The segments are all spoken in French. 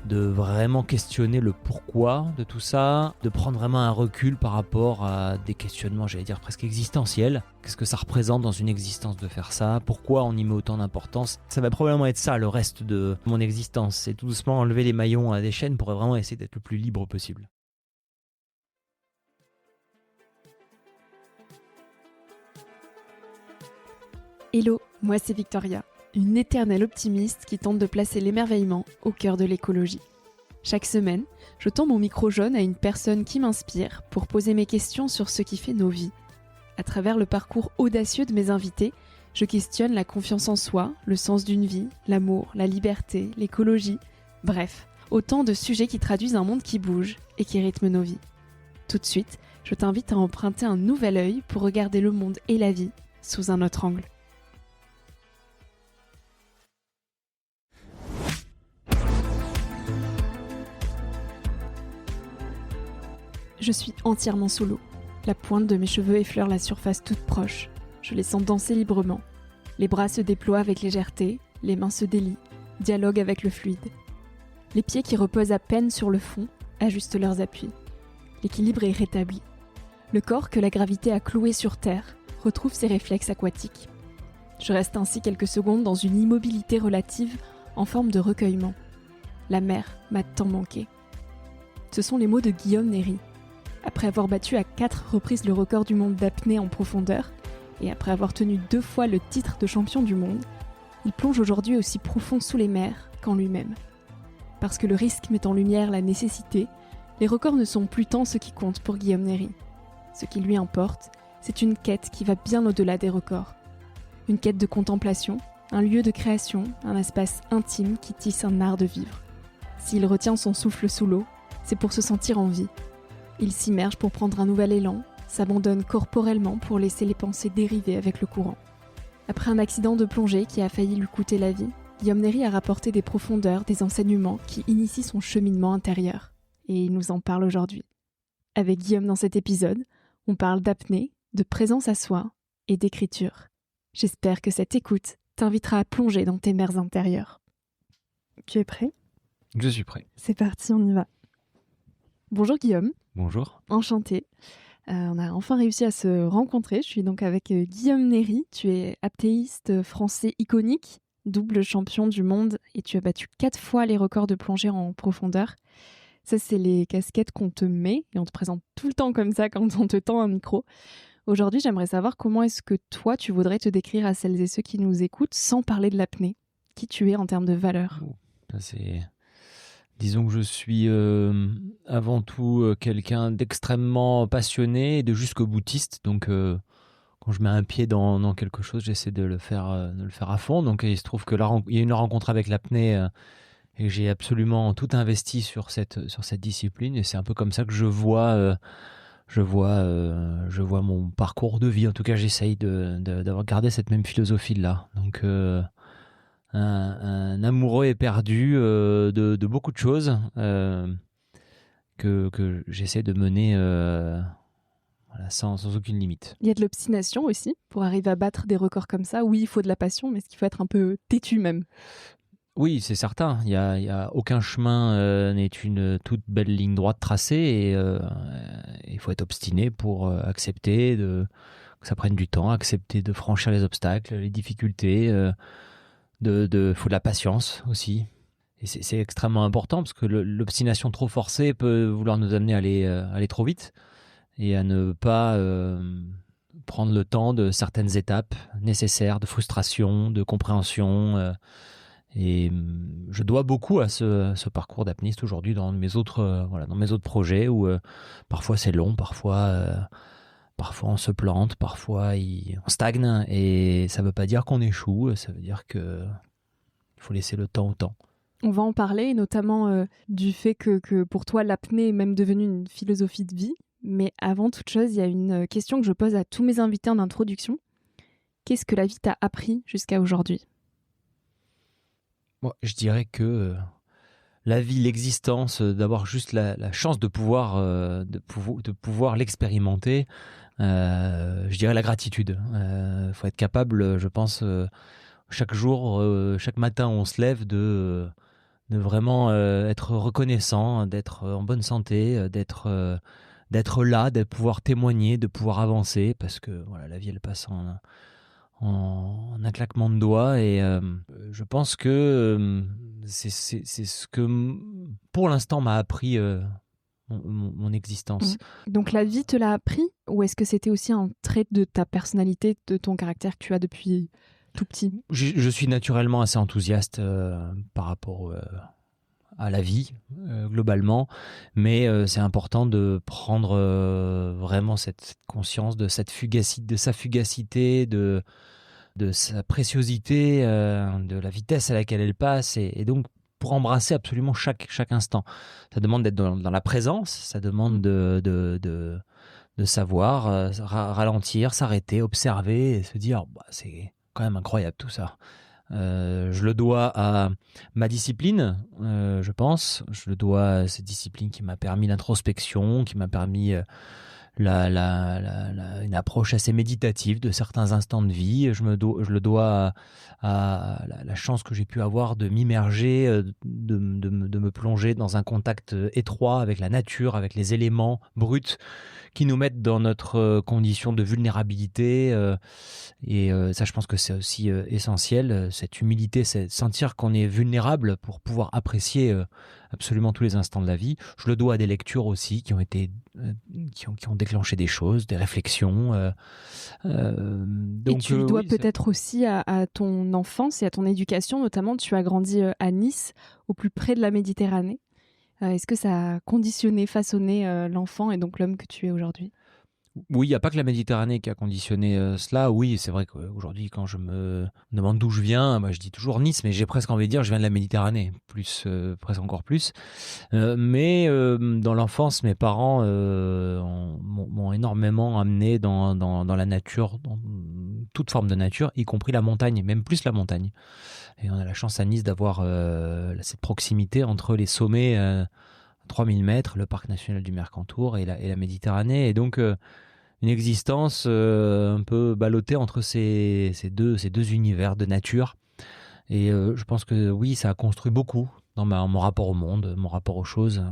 de vraiment questionner le pourquoi de tout ça, de prendre vraiment un recul par rapport à des questionnements, j'allais dire presque existentiels. Qu'est-ce que ça représente dans une existence de faire ça? Pourquoi on y met autant d'importance? Ça va probablement être ça le reste de mon existence. C'est tout doucement enlever les maillons à des chaînes pour vraiment essayer d'être le plus libre possible. Hello, moi c'est Victoria, une éternelle optimiste qui tente de placer l'émerveillement au cœur de l'écologie. Chaque semaine, je tends mon micro jaune à une personne qui m'inspire pour poser mes questions sur ce qui fait nos vies. À travers le parcours audacieux de mes invités, je questionne la confiance en soi, le sens d'une vie, l'amour, la liberté, l'écologie, bref, autant de sujets qui traduisent un monde qui bouge et qui rythme nos vies. Tout de suite, je t'invite à emprunter un nouvel œil pour regarder le monde et la vie sous un autre angle. Je suis entièrement sous l'eau. La pointe de mes cheveux effleure la surface toute proche. Je les sens danser librement. Les bras se déploient avec légèreté, les mains se délient, dialoguent avec le fluide. Les pieds qui reposent à peine sur le fond ajustent leurs appuis. L'équilibre est rétabli. Le corps que la gravité a cloué sur terre retrouve ses réflexes aquatiques. Je reste ainsi quelques secondes dans une immobilité relative en forme de recueillement. La mer m'a tant manqué. Ce sont les mots de Guillaume Néry. Après avoir battu à 4 reprises le record du monde d'apnée en profondeur, et après avoir tenu 2 fois le titre de champion du monde, il plonge aujourd'hui aussi profond sous les mers qu'en lui-même. Parce que le risque met en lumière la nécessité, les records ne sont plus tant ce qui compte pour Guillaume Néry. Ce qui lui importe, c'est une quête qui va bien au-delà des records. Une quête de contemplation, un lieu de création, un espace intime qui tisse un art de vivre. S'il retient son souffle sous l'eau, c'est pour se sentir en vie. Il s'immerge pour prendre un nouvel élan, s'abandonne corporellement pour laisser les pensées dériver avec le courant. Après un accident de plongée qui a failli lui coûter la vie, Guillaume Néry a rapporté des profondeurs, des enseignements qui initient son cheminement intérieur. Et il nous en parle aujourd'hui. Avec Guillaume dans cet épisode, on parle d'apnée, de présence à soi et d'écriture. J'espère que cette écoute t'invitera à plonger dans tes mers intérieures. Tu es prêt ? Je suis prêt. C'est parti, on y va. Bonjour Guillaume. Bonjour. Enchantée. On a enfin réussi à se rencontrer. Je suis donc avec Guillaume Néry. Tu es apnéiste français iconique, double champion du monde et tu as battu 4 fois les records de plongée en profondeur. Ça, c'est les casquettes qu'on te met et on te présente tout le temps comme ça quand on te tend un micro. Aujourd'hui, j'aimerais savoir comment est-ce que toi, tu voudrais te décrire à celles et ceux qui nous écoutent sans parler de l'apnée. Qui tu es en termes de valeur. Disons que je suis avant tout quelqu'un d'extrêmement passionné et de jusqu'au boutiste. Donc, quand je mets un pied dans quelque chose, j'essaie de le faire à fond. Donc, il se trouve que il y a une rencontre avec l'apnée et que j'ai absolument tout investi sur cette discipline. Et c'est un peu comme ça que je vois mon parcours de vie. En tout cas, j'essaye d'avoir gardé cette même philosophie-là. Donc, un amoureux éperdu de beaucoup de choses que j'essaie de mener sans aucune limite. Il y a de l'obstination aussi pour arriver à battre des records comme ça. Oui, il faut de la passion, mais est-ce qu'il faut être un peu têtu même ? Oui, c'est certain. Il y a aucun chemin n'est une toute belle ligne droite tracée et il faut être obstiné pour accepter que ça prenne du temps, accepter de franchir les obstacles, les difficultés. Faut de la patience aussi. Et c'est extrêmement important parce que l'obstination trop forcée peut vouloir nous amener à aller trop vite et à ne pas prendre le temps de certaines étapes nécessaires de frustration, de compréhension. Et je dois beaucoup à ce parcours d'apnéiste aujourd'hui dans mes autres projets où parfois c'est long, parfois on se plante, parfois on stagne et ça ne veut pas dire qu'on échoue, ça veut dire qu'il faut laisser le temps au temps. On va en parler, notamment du fait que pour toi l'apnée est même devenue une philosophie de vie. Mais avant toute chose, il y a une question que je pose à tous mes invités en introduction. Qu'est-ce que la vie t'a appris jusqu'à aujourd'hui ? Moi, je dirais que la vie, l'existence, d'avoir juste la chance de pouvoir l'expérimenter, je dirais la gratitude. Faut être capable, je pense, chaque jour, chaque matin où on se lève, de vraiment être reconnaissant, d'être en bonne santé, d'être là, de pouvoir témoigner, de pouvoir avancer, parce que voilà, la vie elle passe en un claquement de doigts, et je pense que c'est ce que pour l'instant m'a appris mon existence. Donc la vie te l'a appris, ou est-ce que c'était aussi un trait de ta personnalité, de ton caractère que tu as depuis tout petit ? Je suis naturellement assez enthousiaste par rapport à la vie, globalement, mais c'est important de prendre vraiment cette conscience de sa fugacité, de sa préciosité, de la vitesse à laquelle elle passe, et donc pour embrasser absolument chaque instant. Ça demande d'être dans la présence, ça demande de savoir ralentir, s'arrêter, observer, et se dire c'est quand même incroyable tout ça. Je le dois à ma discipline, je pense. Je le dois à cette discipline qui m'a permis l'introspection, qui m'a permis une approche assez méditative de certains instants de vie. Je le dois à la chance que j'ai pu avoir de m'immerger, de me plonger dans un contact étroit avec la nature, avec les éléments bruts qui nous mettent dans notre condition de vulnérabilité. Et ça, je pense que c'est aussi essentiel, cette humilité, c'est sentir qu'on est vulnérable pour pouvoir apprécier absolument tous les instants de la vie. Je le dois à des lectures aussi qui ont déclenché des choses, des réflexions. Et tu le dois peut-être aussi à ton enfance et à ton éducation, notamment tu as grandi à Nice, au plus près de la Méditerranée. Est-ce que ça a conditionné, façonné l'enfant et donc l'homme que tu es aujourd'hui ? Oui, il n'y a pas que la Méditerranée qui a conditionné cela. Oui, c'est vrai qu'aujourd'hui, quand je me demande d'où je viens, je dis toujours Nice, mais j'ai presque envie de dire je viens de la Méditerranée, presque encore plus. Mais dans l'enfance, mes parents m'ont énormément amené dans la nature, dans toute forme de nature, y compris la montagne, même plus la montagne. Et on a la chance à Nice d'avoir cette proximité entre les sommets 3000 mètres, le parc national du Mercantour et la Méditerranée. Et donc, une existence un peu ballottée entre ces deux univers de nature. Et je pense que oui, ça a construit beaucoup dans mon rapport au monde, mon rapport aux choses.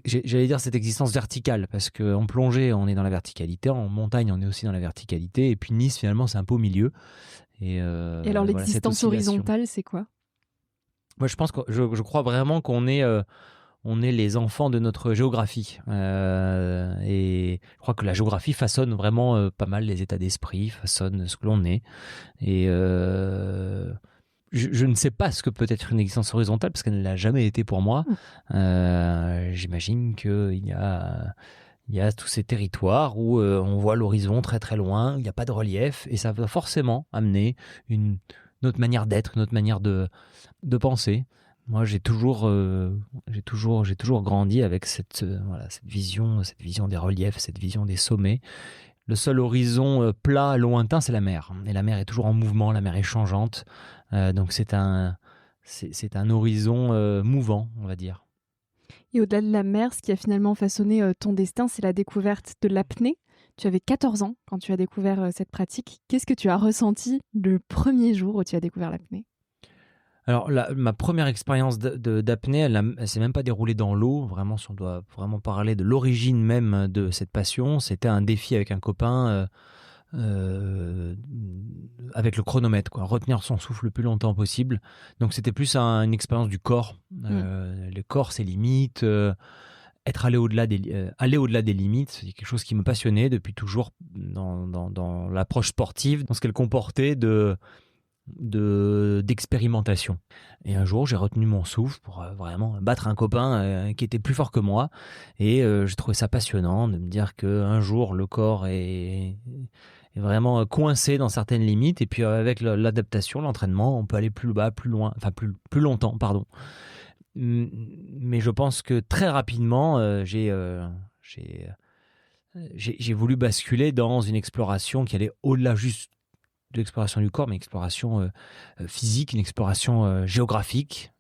J'allais dire cette existence verticale, parce qu'en plongée, on est dans la verticalité, en montagne, on est aussi dans la verticalité. Et puis Nice, finalement, c'est un peu au milieu. Et alors, l'existence horizontale, c'est quoi ? Moi, je pense que je crois vraiment qu'on est les enfants de notre géographie. Et je crois que la géographie façonne vraiment pas mal les états d'esprit, façonne ce que l'on est. Et je ne sais pas ce que peut être une existence horizontale, parce qu'elle ne l'a jamais été pour moi. J'imagine qu'il y a tous ces territoires où on voit l'horizon très très loin, il n'y a pas de relief, et ça va forcément amener une autre manière d'être, une autre manière de penser. Moi, j'ai toujours grandi avec cette vision des reliefs, cette vision des sommets. Le seul horizon plat, lointain, c'est la mer. Et la mer est toujours en mouvement, la mer est changeante. Donc c'est un horizon mouvant, on va dire. Et au-delà de la mer, ce qui a finalement façonné ton destin, c'est la découverte de l'apnée. Tu avais 14 ans quand tu as découvert cette pratique. Qu'est-ce que tu as ressenti le premier jour où tu as découvert l'apnée ? Alors, ma première expérience d'apnée, elle s'est même pas déroulée dans l'eau. Vraiment, si on doit vraiment parler de l'origine même de cette passion, c'était un défi avec un copain avec le chronomètre, quoi. Retenir son souffle le plus longtemps possible. Donc, c'était plus une expérience du corps. Le corps, ses limites, aller au-delà des limites, c'est quelque chose qui me passionnait depuis toujours dans l'approche sportive, dans ce qu'elle comportait d'expérimentation. Et un jour, j'ai retenu mon souffle pour vraiment battre un copain qui était plus fort que moi, et j'ai trouvé ça passionnant de me dire qu'un jour le corps est vraiment coincé dans certaines limites, et puis avec l'adaptation, l'entraînement, on peut aller plus bas, plus loin, enfin plus longtemps, pardon. Mais je pense que très rapidement, j'ai voulu basculer dans une exploration qui allait au-delà juste de l'exploration du corps, mais une exploration physique, une exploration géographique,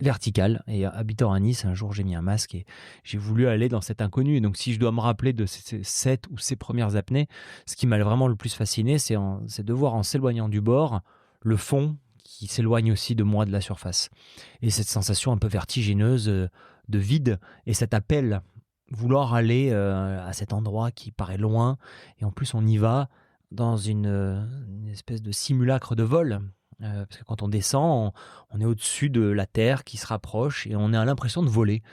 verticale. Et habitant à Nice, un jour, j'ai mis un masque et j'ai voulu aller dans cet inconnu. Et donc, si je dois me rappeler de ces premières apnées, ce qui m'a vraiment le plus fasciné, c'est de voir, en s'éloignant du bord, le fond qui s'éloigne aussi de moi, de la surface. Et cette sensation un peu vertigineuse de vide et cet appel, vouloir aller à cet endroit qui paraît loin. Et en plus, on y va dans une espèce de simulacre de vol. Parce que quand on descend, on est au-dessus de la terre qui se rapproche et on a l'impression de voler.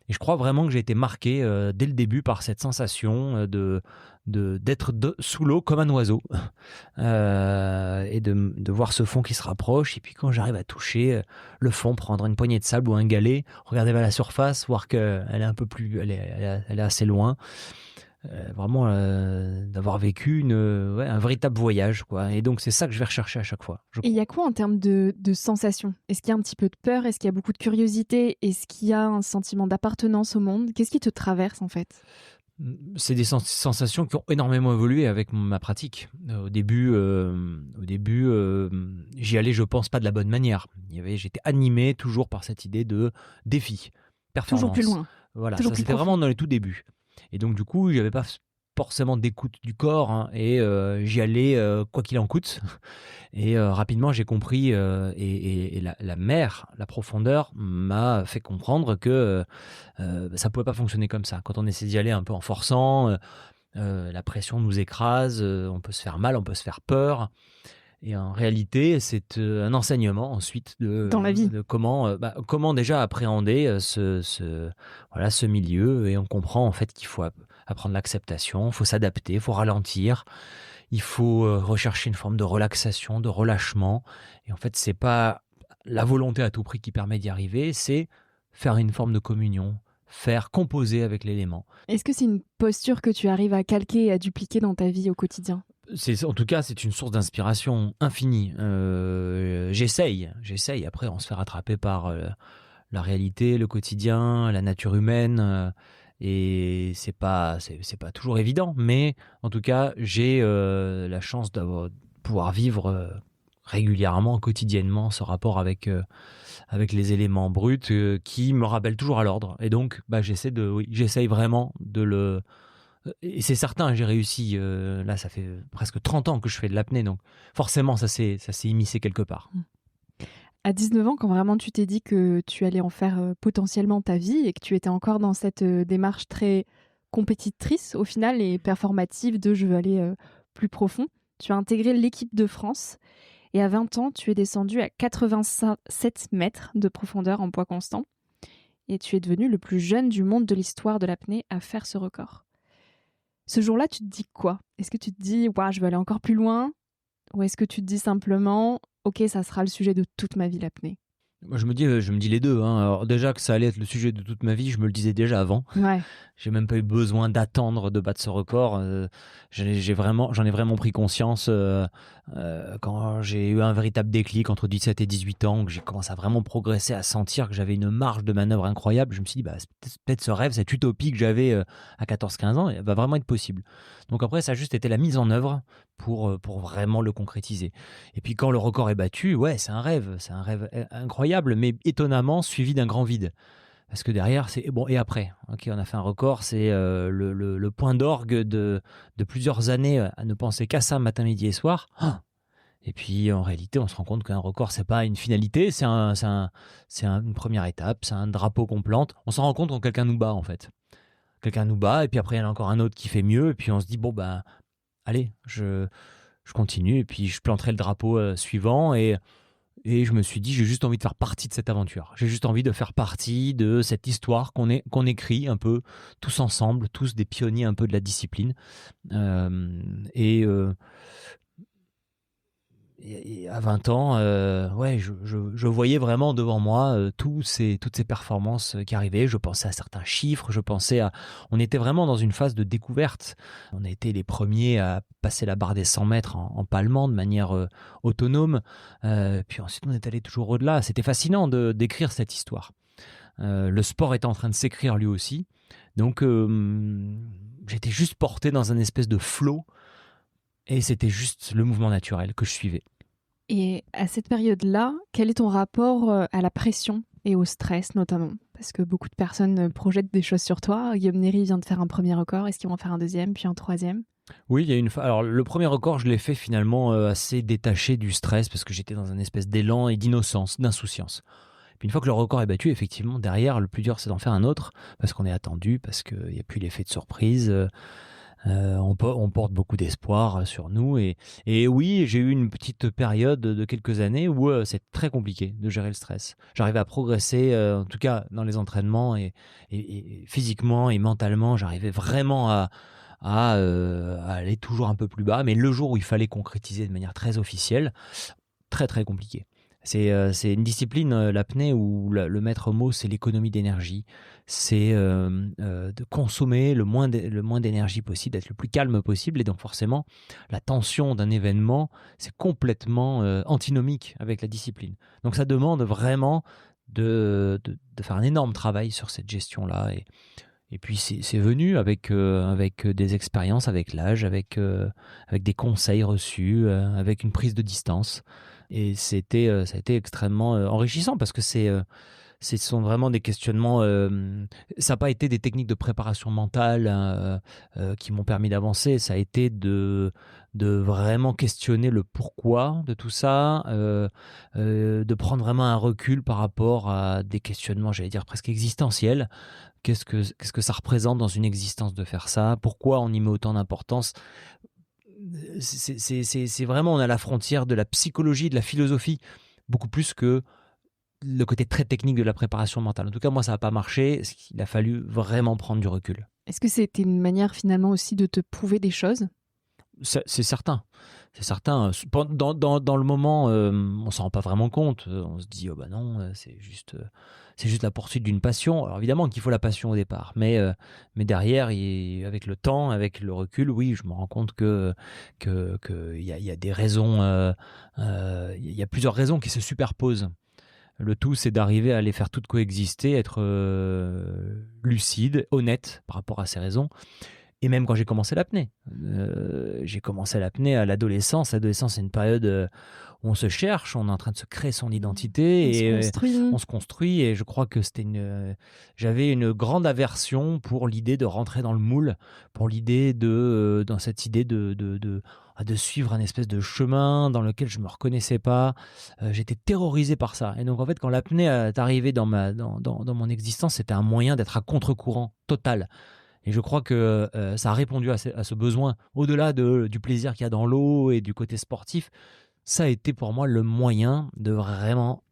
Et je crois vraiment que j'ai été marqué dès le début par cette sensation d'être sous l'eau comme un oiseau et de voir ce fond qui se rapproche. Et puis quand j'arrive à toucher le fond, prendre une poignée de sable ou un galet, regarder vers la surface, voir qu'elle est un peu plus, elle est assez loin. Vraiment d'avoir vécu un véritable voyage, quoi. Et donc c'est ça que je vais rechercher à chaque fois. Et il y a quoi en termes de sensations? Est-ce qu'il y a un petit peu de peur? Est-ce qu'il y a beaucoup de curiosité? Est-ce qu'il y a un sentiment d'appartenance au monde? Qu'est-ce qui te traverse en fait? C'est des sensations qui ont énormément évolué avec ma pratique. Au début, j'y allais, je pense, pas de la bonne manière. J'étais animé toujours par cette idée de défi, performance. Toujours plus loin. Voilà, toujours ça plus c'était profond. vraiment dans les tout débuts. Et donc du coup, j'avais pas forcément d'écoute du corps, hein, et j'y allais quoi qu'il en coûte. Et rapidement, j'ai compris, et la mer, la profondeur, m'a fait comprendre que ça pouvait pas fonctionner comme ça. Quand on essaie d'y aller un peu en forçant, la pression nous écrase, on peut se faire mal, on peut se faire peur. Et en réalité, c'est un enseignement ensuite Dans la vie. de comment déjà appréhender ce milieu. Et on comprend en fait qu'il faut apprendre l'acceptation, il faut s'adapter, il faut ralentir, il faut rechercher une forme de relaxation, de relâchement. Et en fait, c'est pas la volonté à tout prix qui permet d'y arriver, c'est faire une forme de communion, faire composer avec l'élément. Est-ce que c'est une posture que tu arrives à calquer et à dupliquer dans ta vie au quotidien? En tout cas, c'est une source d'inspiration infinie. J'essaye. Après, on se fait rattraper par la réalité, le quotidien, la nature humaine. Et c'est pas toujours évident. Mais en tout cas, j'ai la chance de pouvoir vivre régulièrement, quotidiennement, ce rapport avec les éléments bruts qui me rappellent toujours à l'ordre. Et donc, j'essaye vraiment de le... Et c'est certain, j'ai réussi. Là, ça fait presque 30 ans que je fais de l'apnée, donc forcément, ça s'est immiscé quelque part. À 19 ans, quand vraiment tu t'es dit que tu allais en faire potentiellement ta vie et que tu étais encore dans cette démarche très compétitrice au final et performative de je veux aller plus profond, tu as intégré l'équipe de France et à 20 ans, tu es descendu à 87 mètres de profondeur en poids constant et tu es devenu le plus jeune du monde de l'histoire de l'apnée à faire ce record. Ce jour-là, tu te dis quoi? Est-ce que tu te dis « Waouh, je veux aller encore plus loin » ou est-ce que tu te dis simplement « Ok, ça sera le sujet de toute ma vie, l'apnée » ? Moi, je me dis les deux, hein. Alors déjà que ça allait être le sujet de toute ma vie, je me le disais déjà avant. Ouais. J'ai même pas eu besoin d'attendre de battre ce record. J'en ai vraiment pris conscience quand j'ai eu un véritable déclic entre 17 et 18 ans, que j'ai commencé à vraiment progresser, à sentir que j'avais une marge de manœuvre incroyable. Je me suis dit, c'est peut-être ce rêve, cette utopie que j'avais à 14-15 ans, elle va vraiment être possible. Donc après, ça a juste été la mise en œuvre pour vraiment le concrétiser. Et puis quand le record est battu, ouais, c'est un rêve incroyable, mais étonnamment suivi d'un grand vide. Parce que derrière, c'est bon, et après, ok, on a fait un record, c'est le point d'orgue de plusieurs années à ne penser qu'à ça matin, midi et soir. Et puis en réalité, on se rend compte qu'un record, c'est pas une finalité, c'est une première étape, c'est un drapeau qu'on plante. On s'en rend compte quand quelqu'un nous bat, en fait. Quelqu'un nous bat, et puis après, il y en a encore un autre qui fait mieux, et puis on se dit, bon, ben, allez, je continue, et puis je planterai le drapeau suivant, et je me suis dit, j'ai juste envie de faire partie de cette aventure. J'ai juste envie de faire partie de cette histoire qu'on écrit un peu tous ensemble, tous des pionniers un peu de la discipline. Et à 20 ans, ouais, je voyais vraiment devant moi toutes ces performances qui arrivaient. Je pensais à certains chiffres, on était vraiment dans une phase de découverte. On a été les premiers à passer la barre des 100 mètres en palmant de manière autonome. Puis ensuite, on est allé toujours au-delà. C'était fascinant d'écrire cette histoire. Le sport était en train de s'écrire lui aussi. Donc, j'étais juste porté dans un espèce de flot. Et c'était juste le mouvement naturel que je suivais. Et à cette période-là, quel est ton rapport à la pression et au stress notamment? Parce que beaucoup de personnes projettent des choses sur toi. Guillaume Néry vient de faire un premier record. Est-ce qu'ils vont en faire un deuxième, puis un troisième? Oui, il y a une fois. Alors, le premier record, je l'ai fait finalement assez détaché du stress parce que j'étais dans un espèce d'élan et d'innocence, d'insouciance. Puis une fois que le record est battu, effectivement, derrière, le plus dur, c'est d'en faire un autre parce qu'on est attendu, parce qu'il n'y a plus l'effet de surprise. On porte beaucoup d'espoir sur nous. Et oui, j'ai eu une petite période de quelques années où c'est très compliqué de gérer le stress. J'arrivais à progresser, en tout cas dans les entraînements, et physiquement et mentalement, j'arrivais vraiment à aller toujours un peu plus bas. Mais le jour où il fallait concrétiser de manière très officielle, très très compliqué. C'est une discipline, l'apnée, où le maître mot, c'est l'économie d'énergie. C'est de consommer le moins d'énergie possible, d'être le plus calme possible. Et donc forcément, la tension d'un événement, c'est complètement antinomique avec la discipline. Donc ça demande vraiment de faire un énorme travail sur cette gestion-là. Et puis c'est venu avec des expériences, avec l'âge, avec des conseils reçus, avec une prise de distance. Et ça a été extrêmement enrichissant parce que ce sont vraiment des questionnements. Ça n'a pas été des techniques de préparation mentale qui m'ont permis d'avancer. Ça a été de vraiment questionner le pourquoi de tout ça, de prendre vraiment un recul par rapport à des questionnements, j'allais dire presque existentiels. Qu'est-ce que ça représente dans une existence de faire ça? Pourquoi on y met autant d'importance? C'est vraiment, on est à la frontière de la psychologie, de la philosophie, beaucoup plus que le côté très technique de la préparation mentale. En tout cas, moi, ça n'a pas marché. Il a fallu vraiment prendre du recul. Est-ce que c'était une manière finalement aussi de te prouver des choses? C'est certain. C'est certain. Dans le moment, on s'en rend pas vraiment compte. On se dit, oh bah non, c'est juste la poursuite d'une passion. Alors évidemment qu'il faut la passion au départ, mais derrière, avec le temps, avec le recul, oui, je me rends compte que y a des raisons, il y a plusieurs raisons qui se superposent. Le tout, c'est d'arriver à les faire toutes coexister, être lucide, honnête par rapport à ces raisons. Et même quand j'ai commencé l'apnée. J'ai commencé l'apnée à l'adolescence. L'adolescence, c'est une période où on se cherche, on est en train de se créer son identité. On se construit. Et je crois que j'avais une grande aversion pour l'idée de rentrer dans le moule, pour l'idée dans cette idée de suivre un espèce de chemin dans lequel je ne me reconnaissais pas. J'étais terrorisé par ça. Et donc, en fait, quand l'apnée est arrivée dans mon existence, c'était un moyen d'être à contre-courant total. Et je crois que ça a répondu à ce besoin. Au-delà du plaisir qu'il y a dans l'eau et du côté sportif, ça a été pour moi le moyen de vraiment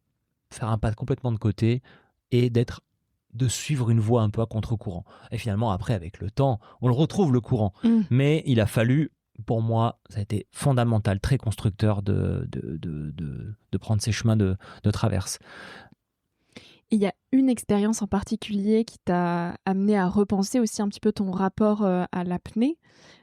faire un pas complètement de côté et de suivre une voie un peu à contre-courant. Et finalement, après, avec le temps, on le retrouve, le courant. Mais il a fallu, pour moi, ça a été fondamental, très constructeur de prendre ces chemins de traverse. Il y a une expérience en particulier qui t'a amené à repenser aussi un petit peu ton rapport à l'apnée.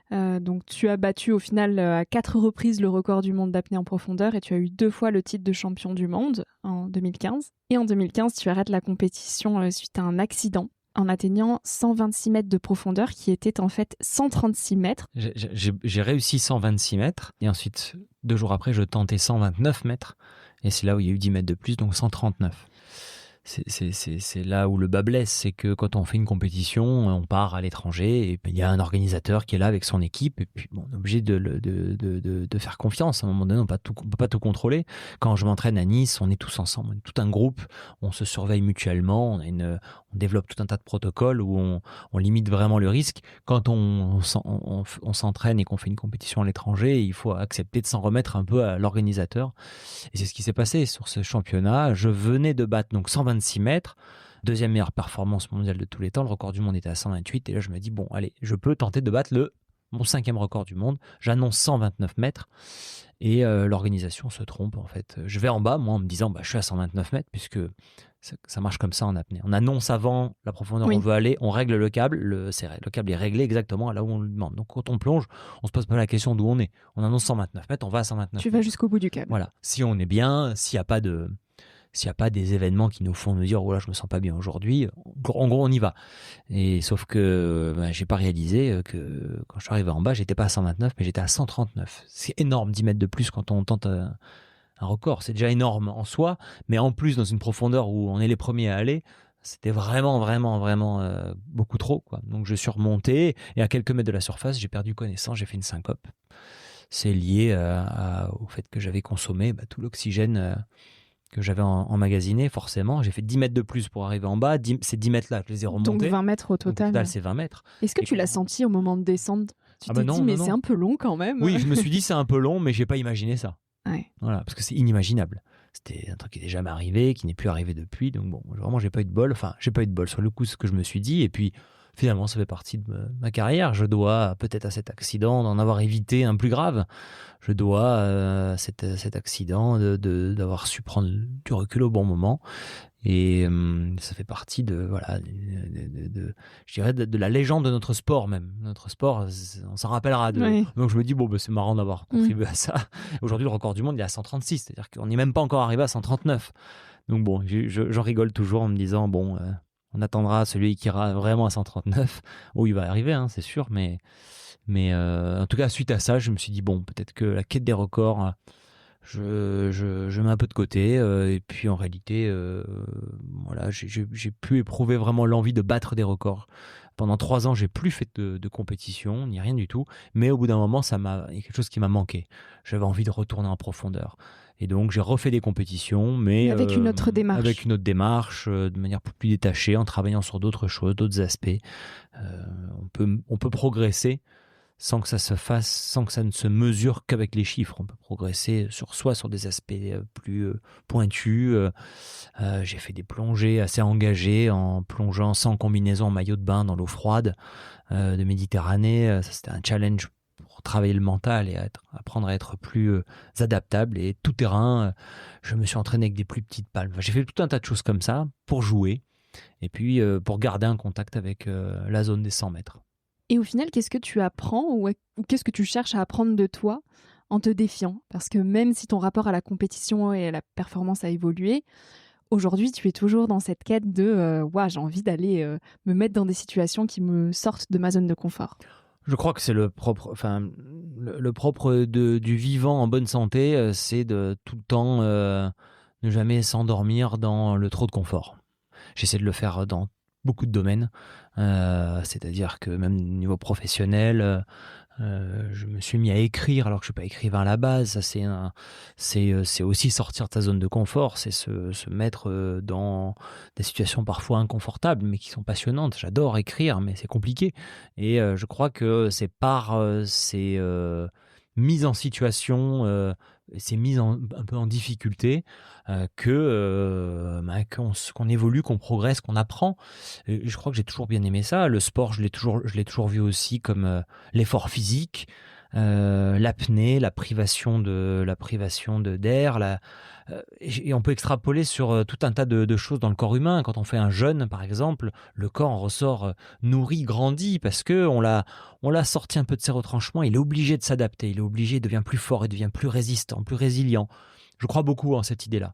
Donc tu as battu au final à 4 reprises le record du monde d'apnée en profondeur et tu as eu 2 fois le titre de champion du monde en 2015. Et en 2015, tu arrêtes la compétition suite à un accident en atteignant 126 mètres de profondeur qui était en fait 136 mètres. J'ai réussi 126 mètres et ensuite, 2 jours après, je tentais 129 mètres et c'est là où il y a eu 10 mètres de plus, donc 139. C'est là où le bas blesse, c'est que quand on fait une compétition, on part à l'étranger et il y a un organisateur qui est là avec son équipe et puis bon, on est obligé de faire confiance. À un moment donné, on ne peut pas tout contrôler. Quand je m'entraîne à Nice, on est tous ensemble, on est tout un groupe, on se surveille mutuellement, on développe tout un tas de protocoles où on limite vraiment le risque. Quand on s'entraîne et qu'on fait une compétition à l'étranger, il faut accepter de s'en remettre un peu à l'organisateur. Et c'est ce qui s'est passé sur ce championnat. Je venais de battre donc 126 mètres, deuxième meilleure performance mondiale de tous les temps. Le record du monde était à 128. Et là, je me dis, bon, allez, je peux tenter de battre mon 5e record du monde. J'annonce 129 mètres. Et l'organisation se trompe, en fait. Je vais en bas, moi, en me disant, je suis à 129 mètres, puisque ça marche comme ça en apnée. On annonce avant la profondeur où on veut aller, on règle le câble. Le câble est réglé exactement là où on le demande. Donc, quand on plonge, on se pose pas la question d'où on est. On annonce 129 mètres, on va à 129 mètres. Tu vas jusqu'au bout du câble. Voilà. Si on est bien, s'il n'y a pas des événements qui nous font nous dire oh là je me sens pas bien aujourd'hui, en gros on y va. Et sauf que j'ai pas réalisé que quand je suis arrivé en bas j'étais pas à 129 mais j'étais à 139. C'est énorme, 10 mètres de plus quand on tente un record, c'est déjà énorme en soi, mais en plus dans une profondeur où on est les premiers à aller, C'était vraiment, vraiment, vraiment beaucoup trop, quoi. Donc je suis remonté et à quelques mètres de la surface, j'ai perdu connaissance, j'ai fait une syncope. C'est lié au fait que j'avais consommé tout l'oxygène que j'avais emmagasiné, forcément. J'ai fait 10 mètres de plus pour arriver en bas. Ces 10 mètres-là, je les ai remontés. Donc 20 mètres au Donc, total. au total, c'est 20 mètres. Est-ce que Et tu l'as senti au moment de descendre? Tu t'es dit, mais c'est un peu long quand même. Oui, je me suis dit, c'est un peu long, mais j'ai pas imaginé ça. Ouais. Voilà, parce que c'est inimaginable. C'était un truc qui n'est jamais arrivé, qui n'est plus arrivé depuis. Donc bon, vraiment, j'ai pas eu de bol. Enfin, j'ai pas eu de bol sur le coup, ce que je me suis dit. Et puis, finalement, ça fait partie de ma carrière. Je dois, peut-être à cet accident, d'en avoir évité un plus grave. Je dois cet accident d'avoir su prendre du recul au bon moment. Et ça fait partie je dirais de la légende de notre sport même. Notre sport, on s'en rappellera. Ouais. Donc je me dis, c'est marrant d'avoir contribué à ça. Aujourd'hui, le record du monde, il est à 136. C'est-à-dire qu'on n'est même pas encore arrivé à 139. Donc bon, j'en rigole toujours en me disant, on attendra celui qui ira vraiment à 139. Oh, il va arriver, hein, c'est sûr. Mais en tout cas, suite à ça, je me suis dit, peut-être que la quête des records... Je mets un peu de côté et puis en réalité j'ai pu éprouver vraiment l'envie de battre des records. Pendant 3 ans, j'ai plus fait de compétition, ni rien du tout, mais au bout d'un moment, il y a quelque chose qui m'a manqué. J'avais envie de retourner en profondeur. Et donc, j'ai refait des compétitions, mais avec une autre démarche. Avec une autre démarche, de manière plus détachée, en travaillant sur d'autres choses, d'autres aspects. On peut progresser sans que ça se fasse, sans que ça ne se mesure qu'avec les chiffres. On peut progresser sur des aspects plus pointus. J'ai fait des plongées assez engagées en plongeant sans combinaison en maillot de bain dans l'eau froide de Méditerranée. Ça, c'était un challenge pour travailler le mental et apprendre à être plus adaptable. Et tout terrain, je me suis entraîné avec des plus petites palmes. Enfin, j'ai fait tout un tas de choses comme ça pour jouer et puis pour garder un contact avec la zone des 100 mètres. Et au final, qu'est-ce que tu apprends ou qu'est-ce que tu cherches à apprendre de toi en te défiant? Parce que même si ton rapport à la compétition et à la performance a évolué, aujourd'hui, tu es toujours dans cette quête de j'ai envie d'aller me mettre dans des situations qui me sortent de ma zone de confort. Je crois que c'est le propre du vivant en bonne santé, c'est de tout le temps ne jamais s'endormir dans le trop de confort. J'essaie de le faire dans beaucoup de domaines, c'est-à-dire que même au niveau professionnel, je me suis mis à écrire alors que je ne suis pas écrivain à la base. Ça, c'est aussi sortir de sa zone de confort, c'est se mettre dans des situations parfois inconfortables mais qui sont passionnantes. J'adore écrire mais c'est compliqué et je crois que c'est par ces mises en situation, ces mises un peu en difficulté qu'on évolue, qu'on progresse, qu'on apprend. Et je crois que j'ai toujours bien aimé ça. Le sport, je l'ai toujours vu aussi comme l'effort physique, l'apnée, la privation d'air. Et on peut extrapoler sur tout un tas de choses dans le corps humain. Quand on fait un jeûne, par exemple, le corps en ressort nourri, grandi, parce qu'on l'a sorti un peu de ses retranchements. Il est obligé de s'adapter, il devient plus fort, il devient plus résistant, plus résilient. Je crois beaucoup en cette idée-là.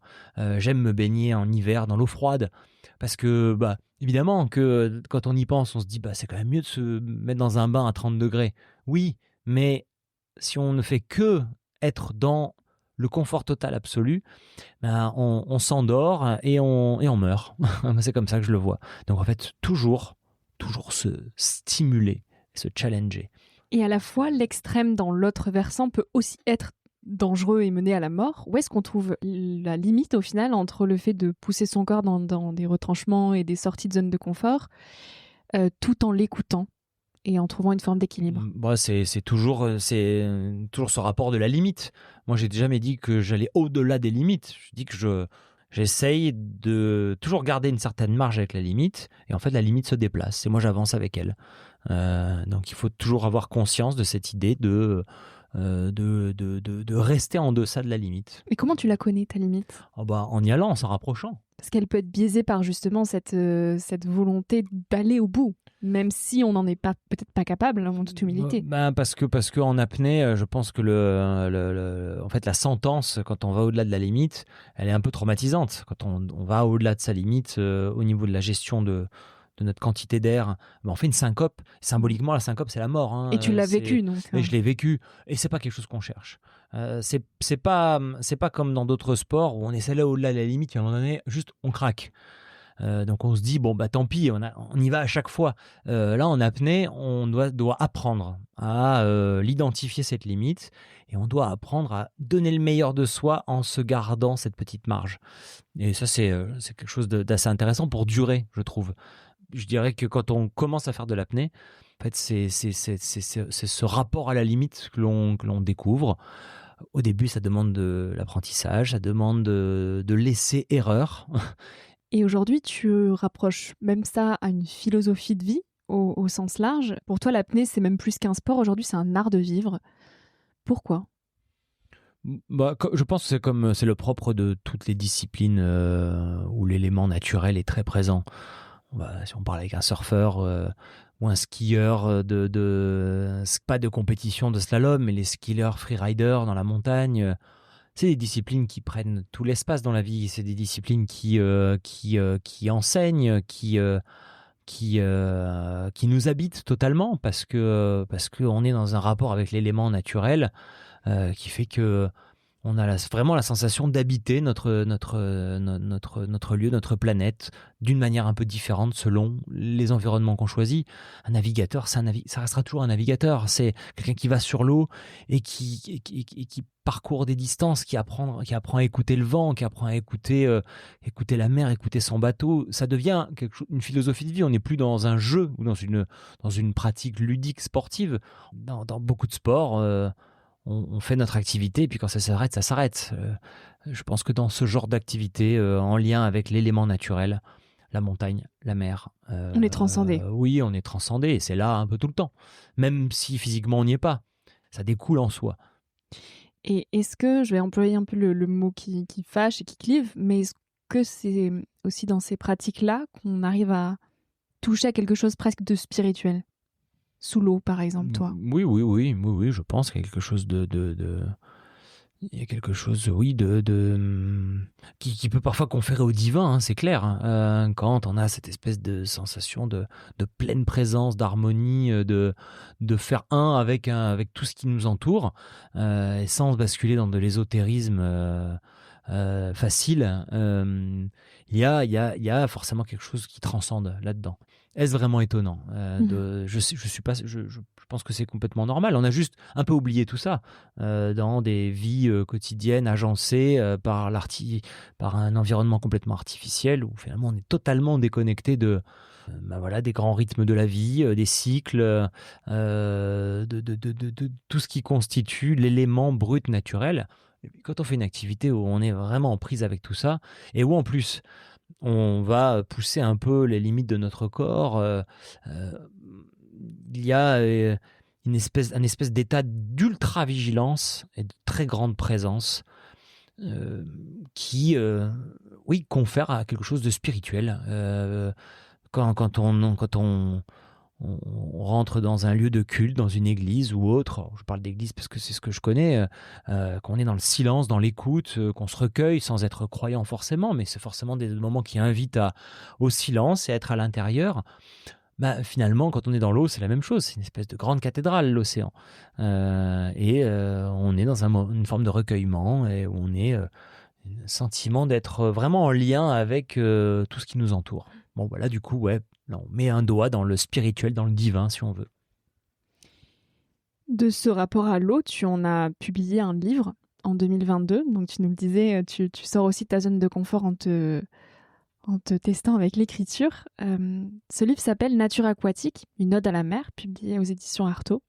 J'aime me baigner en hiver dans l'eau froide, parce que, évidemment, que quand on y pense, on se dit, c'est quand même mieux de se mettre dans un bain à 30 degrés. Oui, mais si on ne fait que être dans le confort total absolu, on s'endort et on meurt. C'est comme ça que je le vois. Donc en fait, toujours se stimuler, se challenger. Et à la fois, l'extrême dans l'autre versant peut aussi être dangereux et mener à la mort. Où est-ce qu'on trouve la limite au final entre le fait de pousser son corps dans des retranchements et des sorties de zone de confort tout en l'écoutant et en trouvant une forme d'équilibre? C'est toujours ce rapport de la limite. Moi, j'ai jamais dit que j'allais au-delà des limites. Je dis que j'essaye de toujours garder une certaine marge avec la limite, et en fait, la limite se déplace, et moi, j'avance avec elle. Donc, il faut toujours avoir conscience de cette idée de rester en deçà de la limite. Et comment tu la connais, ta limite? En y allant, en s'en rapprochant. Parce qu'elle peut être biaisée par justement cette volonté d'aller au bout, même si on n'en est peut-être pas capable, en toute humilité. Parce que en apnée, je pense que en fait, la sentence, quand on va au-delà de la limite, elle est un peu traumatisante. Quand on va au-delà de sa limite, au niveau de la gestion de notre quantité d'air, on fait une syncope. Symboliquement, la syncope, c'est la mort. Hein. Et tu l'as vécu, donc. Et je l'ai vécu. Et c'est pas quelque chose qu'on cherche. C'est pas comme dans d'autres sports où on essaie là au-delà de la limite et à un moment donné, juste on craque. Donc on se dit, bon, bah tant pis, on y va à chaque fois. Là, en apnée, on doit apprendre à l'identifier, cette limite, et on doit apprendre à donner le meilleur de soi en se gardant cette petite marge. Et ça, c'est quelque chose d'assez intéressant pour durer, je trouve. Je dirais que quand on commence à faire de l'apnée, en fait, c'est ce rapport à la limite que l'on découvre. Au début, ça demande de l'apprentissage, ça demande de laisser erreur. Et aujourd'hui, tu rapproches même ça à une philosophie de vie au sens large. Pour toi, l'apnée, c'est même plus qu'un sport. Aujourd'hui, c'est un art de vivre. Pourquoi ? Bah, je pense que c'est le propre de toutes les disciplines où l'élément naturel est très présent. Si on parle avec un surfeur ou un skieur pas de compétition de slalom, mais les skieurs freeriders dans la montagne, c'est des disciplines qui prennent tout l'espace dans la vie. C'est des disciplines qui enseignent, qui nous habitent totalement parce qu'on est dans un rapport avec l'élément naturel qui fait que on a vraiment la sensation d'habiter notre lieu, notre planète, d'une manière un peu différente selon les environnements qu'on choisit. Un navigateur, ça restera toujours un navigateur. C'est quelqu'un qui va sur l'eau et qui parcourt des distances, qui apprend à écouter le vent, qui apprend à écouter la mer, écouter son bateau. Ça devient une philosophie de vie. On n'est plus dans un jeu ou dans une pratique ludique sportive. Dans beaucoup de sports, on fait notre activité et puis quand ça s'arrête, ça s'arrête. Je pense que dans ce genre d'activité, en lien avec l'élément naturel, la montagne, la mer... on est transcendé. Oui, on est transcendé et c'est là un peu tout le temps. Même si physiquement on n'y est pas. Ça découle en soi. Et est-ce que, je vais employer un peu le mot qui fâche et qui clive, mais est-ce que c'est aussi dans ces pratiques-là qu'on arrive à toucher à quelque chose presque de spirituel ? Sous l'eau, par exemple, toi. Oui, je pense qu'il y a quelque chose il y a quelque chose, oui, qui peut parfois conférer au divin, hein, c'est clair. Quand on a cette espèce de sensation de pleine présence, d'harmonie, de faire un avec tout ce qui nous entoure, et sans basculer dans de l'ésotérisme facile, il y a forcément quelque chose qui transcende là-dedans. Est-ce vraiment étonnant je pense que c'est complètement normal. On a juste un peu oublié tout ça dans des vies quotidiennes agencées par un environnement complètement artificiel où finalement on est totalement déconnecté des grands rythmes de la vie, des cycles, de tout ce qui constitue l'élément brut naturel. Et puis quand on fait une activité où on est vraiment en prise avec tout ça et où en plus on va pousser un peu les limites de notre corps. Il y a un espèce d'état d'ultra-vigilance et de très grande présence qui confère à quelque chose de spirituel. Quand on rentre dans un lieu de culte, dans une église ou autre, alors je parle d'église parce que c'est ce que je connais, qu'on est dans le silence, dans l'écoute, qu'on se recueille sans être croyant forcément, mais c'est forcément des moments qui invitent au silence et à être à l'intérieur. Finalement, quand on est dans l'eau, c'est la même chose, c'est une espèce de grande cathédrale, l'océan. On est dans une forme de recueillement, et où on est un sentiment d'être vraiment en lien avec tout ce qui nous entoure. Bon, voilà, du coup, ouais, là, on met un doigt dans le spirituel, dans le divin, si on veut. De ce rapport à l'eau, tu en as publié un livre en 2022. Donc, tu nous le disais, tu sors aussi de ta zone de confort en te testant avec l'écriture. Ce livre s'appelle Nature aquatique, une ode à la mer, publié aux éditions Artaud.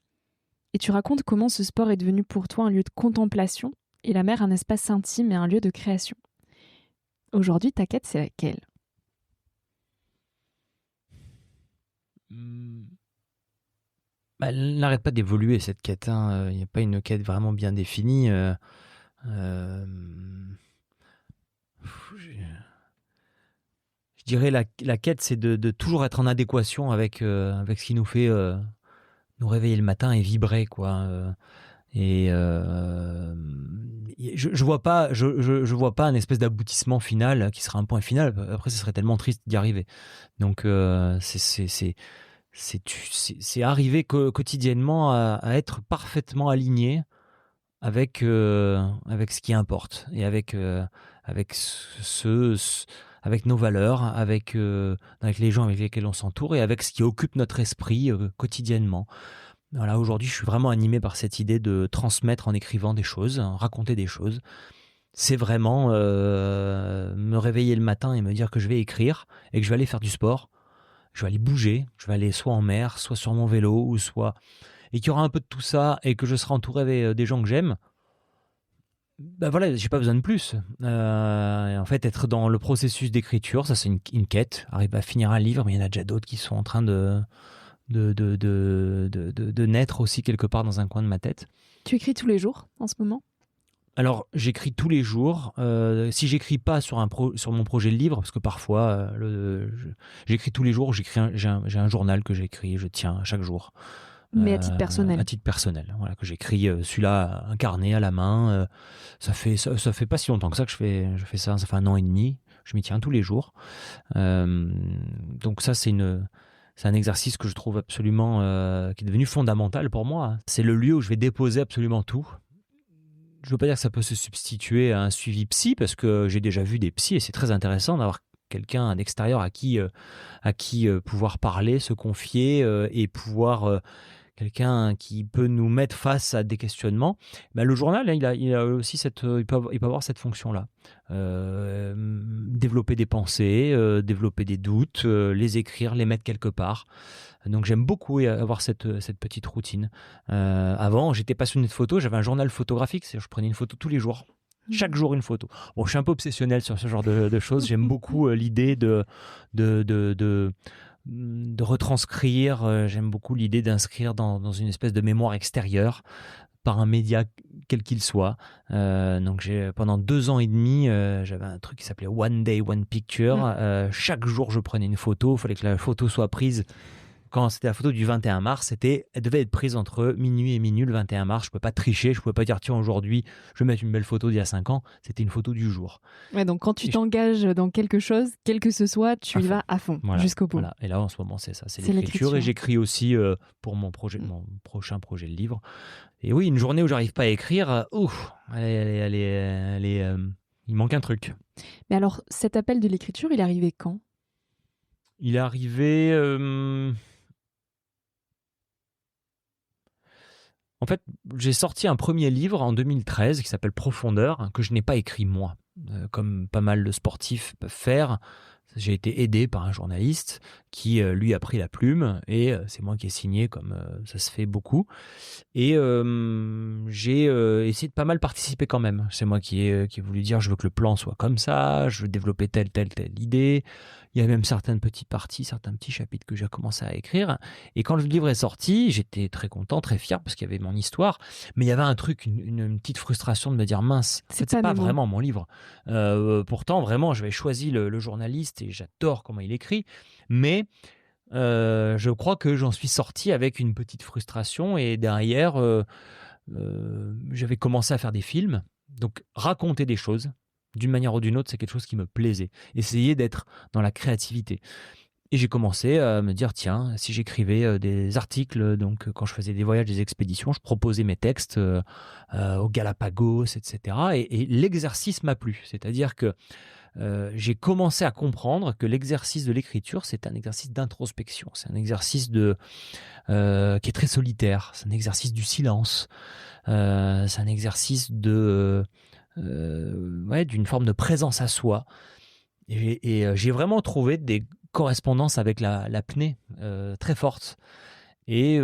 Et tu racontes comment ce sport est devenu pour toi un lieu de contemplation et la mer un espace intime et un lieu de création. Aujourd'hui, ta quête, c'est laquelle ? Elle n'arrête pas d'évoluer, cette quête. Il n'y a pas une quête vraiment bien définie. Je dirais la quête, c'est de toujours être en adéquation avec ce qui nous fait nous réveiller le matin et vibrer, quoi. Je vois pas un espèce d'aboutissement final qui sera un point final. Après, ce serait tellement triste d'y arriver. Donc, c'est arriver quotidiennement à être parfaitement aligné avec ce qui importe et avec avec nos valeurs, avec les gens avec lesquels on s'entoure et avec ce qui occupe notre esprit quotidiennement. Voilà, aujourd'hui, je suis vraiment animé par cette idée de transmettre en écrivant des choses, raconter des choses. C'est vraiment me réveiller le matin et me dire que je vais écrire et que je vais aller faire du sport. Je vais aller bouger, je vais aller soit en mer, soit sur mon vélo, ou soit... Et qu'il y aura un peu de tout ça et que je serai entouré des gens que j'aime. Ben voilà, j'ai pas besoin de plus. Et en fait, être dans le processus d'écriture, ça c'est une quête. Arriver à finir un livre, mais il y en a déjà d'autres qui sont en train de naître aussi quelque part dans un coin de ma tête. Tu écris tous les jours en ce moment ? Alors, j'écris tous les jours. Si j'écris pas sur mon projet de livre, parce que parfois, j'écris tous les jours, j'ai un journal que j'écris, je tiens chaque jour. Mais à titre personnel. À titre personnel, voilà, que j'écris celui-là incarné à la main. Ça fait pas si longtemps que ça que je fais ça. Ça fait 1 an et demi. Je m'y tiens tous les jours. Donc ça, c'est un exercice que je trouve absolument qui est devenu fondamental pour moi. C'est le lieu où je vais déposer absolument tout. Je ne veux pas dire que ça peut se substituer à un suivi psy, parce que j'ai déjà vu des psys et c'est très intéressant d'avoir quelqu'un d'extérieur à qui pouvoir parler, se confier et pouvoir... quelqu'un qui peut nous mettre face à des questionnements. Ben, le journal, il a aussi il peut avoir cette fonction-là. Développer des pensées, développer des doutes, les écrire, les mettre quelque part. Donc j'aime beaucoup avoir cette petite routine. Avant, j'étais passionné de photos, j'avais un journal photographique, je prenais une photo tous les jours. Chaque jour une photo. Bon, je suis un peu obsessionnel sur ce genre de choses. J'aime beaucoup l'idée de retranscrire. J'aime beaucoup l'idée d'inscrire dans une espèce de mémoire extérieure par un média quel qu'il soit. Donc pendant 2 ans et demi, j'avais un truc qui s'appelait One Day, One Picture. Chaque jour, je prenais une photo. Il fallait que la photo soit prise. Quand c'était la photo du 21 mars, elle devait être prise entre minuit et minuit le 21 mars. Je ne pouvais pas tricher, je ne pouvais pas dire tiens, aujourd'hui, je vais mettre une belle photo d'il y a 5 ans. C'était une photo du jour. Ouais, donc quand tu t'engages dans quelque chose, quel que ce soit, tu y vas à fond, voilà, jusqu'au bout. Voilà. Et là, en ce moment, c'est ça, c'est l'écriture. Et j'écris aussi pour mon prochain projet de livre. Et oui, une journée où j'arrive pas à écrire, il manque un truc. Mais alors, cet appel de l'écriture, il est arrivé quand ? Il est arrivé... En fait, j'ai sorti un premier livre en 2013 qui s'appelle Profondeur, que je n'ai pas écrit moi, comme pas mal de sportifs peuvent faire. J'ai été aidé par un journaliste qui, lui, a pris la plume et c'est moi qui ai signé, comme ça se fait beaucoup. Et j'ai essayé de pas mal participer quand même. C'est moi qui ai voulu dire je veux que le plan soit comme ça, je veux développer telle idée. Il y a même certaines petites parties, certains petits chapitres que j'ai commencé à écrire. Et quand le livre est sorti, j'étais très content, très fier parce qu'il y avait mon histoire. Mais il y avait un truc, une petite frustration de me dire mince, c'est pas vraiment mon livre. Pourtant, vraiment, j'avais choisi le journaliste et j'adore comment il écrit. Mais je crois que j'en suis sorti avec une petite frustration et derrière, j'avais commencé à faire des films. Donc, raconter des choses, d'une manière ou d'une autre, c'est quelque chose qui me plaisait. Essayer d'être dans la créativité. Et j'ai commencé à me dire, tiens, si j'écrivais des articles, donc quand je faisais des voyages, des expéditions, je proposais mes textes aux Galapagos, etc. Et l'exercice m'a plu. C'est-à-dire que j'ai commencé à comprendre que l'exercice de l'écriture, c'est un exercice d'introspection. C'est un exercice qui est très solitaire. C'est un exercice du silence. C'est un exercice d'une forme de présence à soi. Et j'ai vraiment trouvé des correspondances avec l'apnée très fortes. Et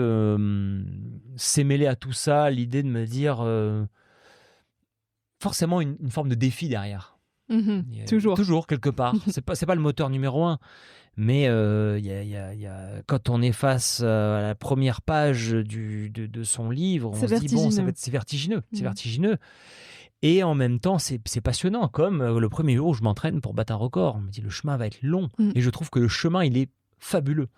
c'est mêlé à tout ça l'idée de me dire forcément une forme de défi derrière. Toujours quelque part. C'est pas le moteur numéro 1, mais quand on est face à la première page de son livre, on se dit bon, c'est vertigineux. C'est vertigineux. Et en même temps, c'est passionnant, comme le premier jour où je m'entraîne pour battre un record. On me dit le chemin va être long. Et je trouve que le chemin, il est fabuleux.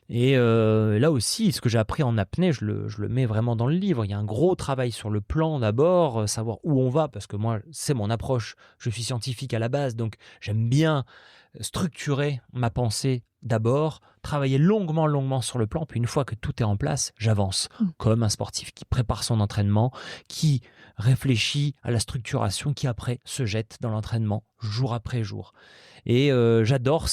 Et là aussi, ce que j'ai appris en apnée, je le mets vraiment dans le livre. Il y a un gros travail sur le plan d'abord, savoir où on va, parce que moi, c'est mon approche. Je suis scientifique à la base, donc j'aime bien structurer ma pensée d'abord, travailler longuement sur le plan, puis une fois que tout est en place, j'avance. Comme un sportif qui prépare son entraînement, qui réfléchi à la structuration qui après se jette dans l'entraînement jour après jour. Et j'adore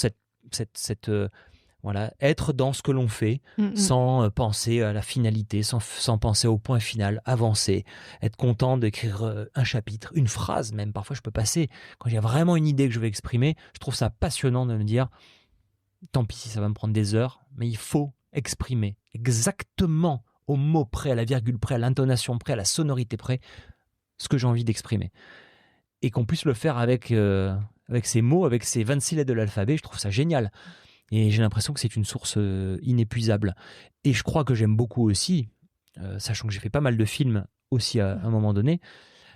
voilà, être dans ce que l'on fait sans penser à la finalité, sans penser au point final, avancer, être content d'écrire un chapitre, une phrase même. Parfois, je peux passer, quand il y a vraiment une idée que je veux exprimer, je trouve ça passionnant de me dire, tant pis si ça va me prendre des heures, mais il faut exprimer exactement au mot près, à la virgule près, à l'intonation près, à la sonorité près, ce que j'ai envie d'exprimer. Et qu'on puisse le faire avec ces mots, avec ces 26 lettres de l'alphabet, je trouve ça génial. Et j'ai l'impression que c'est une source inépuisable. Et je crois que j'aime beaucoup aussi, sachant que j'ai fait pas mal de films aussi à un moment donné,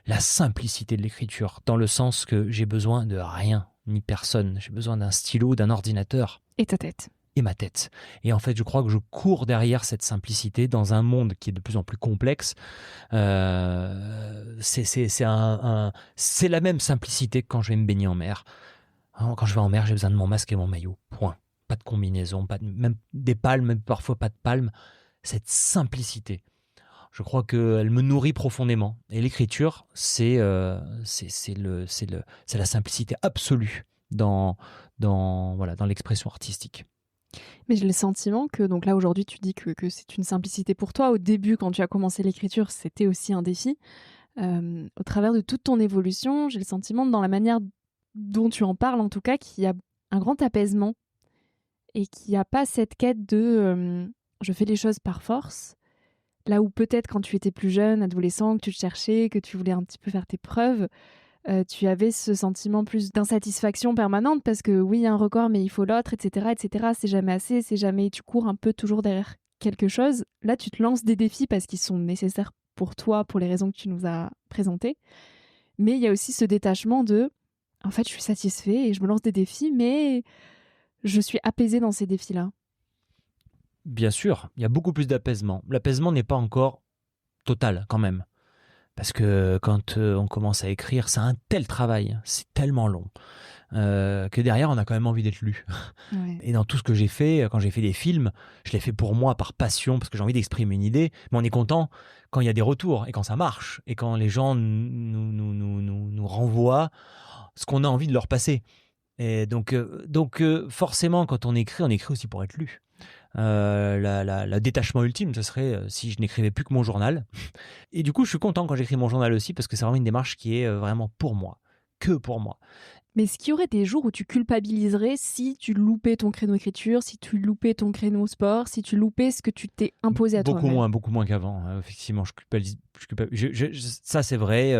la simplicité de l'écriture, dans le sens que j'ai besoin de rien, ni personne. J'ai besoin d'un stylo, d'un ordinateur. Et ta tête. Et ma tête. Et en fait, je crois que je cours derrière cette simplicité dans un monde qui est de plus en plus complexe. C'est la même simplicité que quand je vais me baigner en mer. Quand je vais en mer, j'ai besoin de mon masque et mon maillot. Point. Pas de combinaison, même des palmes, même parfois pas de palmes. Cette simplicité, je crois qu'elle me nourrit profondément. Et l'écriture, c'est la simplicité absolue dans l'expression artistique. Mais j'ai le sentiment que, donc là aujourd'hui tu dis que c'est une simplicité pour toi. Au début, quand tu as commencé l'écriture, c'était aussi un défi. Au travers de toute ton évolution, j'ai le sentiment, dans la manière dont tu en parles en tout cas, qu'il y a un grand apaisement et qu'il n'y a pas cette quête de je fais les choses par force. Là où peut-être quand tu étais plus jeune, adolescent, que tu te cherchais, que tu voulais un petit peu faire tes preuves, tu avais ce sentiment plus d'insatisfaction permanente parce que oui, il y a un record, mais il faut l'autre, etc., etc. C'est jamais assez, c'est jamais... Tu cours un peu toujours derrière quelque chose. Là, tu te lances des défis parce qu'ils sont nécessaires pour toi, pour les raisons que tu nous as présentées. Mais il y a aussi ce détachement de... En fait, je suis satisfait et je me lance des défis, mais je suis apaisée dans ces défis-là. Bien sûr, il y a beaucoup plus d'apaisement. L'apaisement n'est pas encore total quand même. Parce que quand on commence à écrire, c'est un tel travail, c'est tellement long, que derrière, on a quand même envie d'être lu. Ouais. Et dans tout ce que j'ai fait, quand j'ai fait des films, je l'ai fait pour moi, par passion, parce que j'ai envie d'exprimer une idée, mais on est content quand il y a des retours, et quand ça marche, et quand les gens nous renvoient ce qu'on a envie de leur passer. Et donc forcément, quand on écrit aussi pour être lu. Le détachement ultime, ce serait si je n'écrivais plus que mon journal. Et du coup, je suis content quand j'écris mon journal aussi, parce que c'est vraiment une démarche qui est vraiment pour moi, que pour moi. Mais est-ce qu'il y aurait des jours où tu culpabiliserais si tu loupais ton créneau écriture, si tu loupais ton créneau sport, si tu loupais ce que tu t'es imposé à toi-même? Beaucoup moins qu'avant. Effectivement, je culpabilise. Ça, c'est vrai.